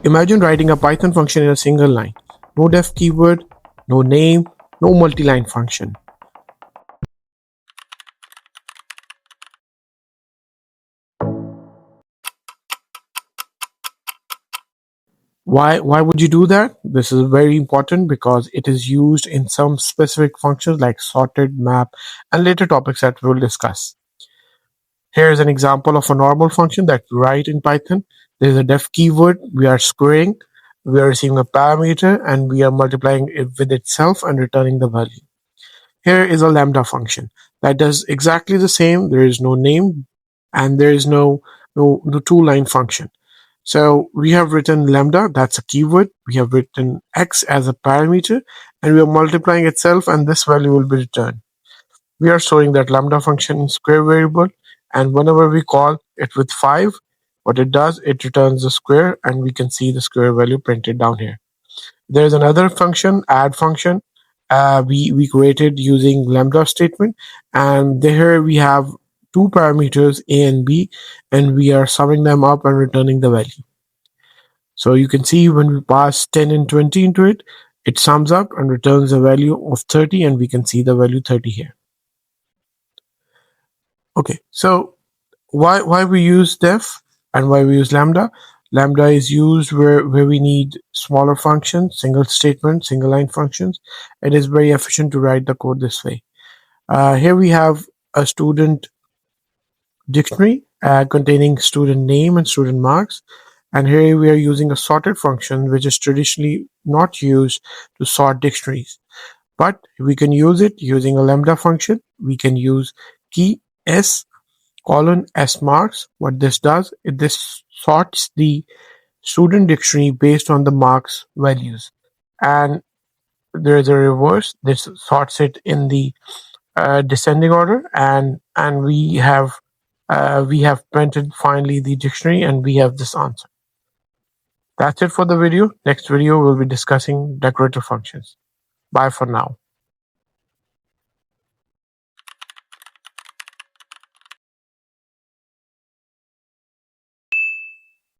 Imagine writing a Python function in a single line. No def keyword, no name, no multi-line function. Why would you do that? This is very important because it is used in some specific functions like sorted, map, and later topics that we'll discuss. Here is an example of a normal function that we write in Python. There is a def keyword, we are squaring, we are receiving a parameter, and we are multiplying it with itself and returning the value. Here is a lambda function that does exactly the same. There is no name and there is no two-line function. So we have written lambda, that's a keyword. We have written x as a parameter, and we are multiplying itself, and this value will be returned. We are storing that lambda function in square variable, and whenever we call it with 5, what it does, it returns the square, and we can see the square value printed down here. There's another function, add function. We created using lambda statement, and there we have two parameters a and b, and we are summing them up and returning the value. So you can see when we pass 10 and 20 into it, it sums up and returns a value of 30, and we can see the value 30 here. Okay, so why we use def and why we use lambda? Lambda is used where we need smaller functions, single statement, single line functions. It is very efficient to write the code this way. Here we have a student dictionary containing student name and student marks. And here we are using a sorted function, which is traditionally not used to sort dictionaries. But we can use it using a lambda function. We can use key s colon s marks. What this does, this sorts the student dictionary based on the marks values. And there is a reverse. This sorts it in the descending order, and we have printed finally the dictionary, and we have this answer. That's it for the video. Next video we'll be discussing decorator functions. Bye for now.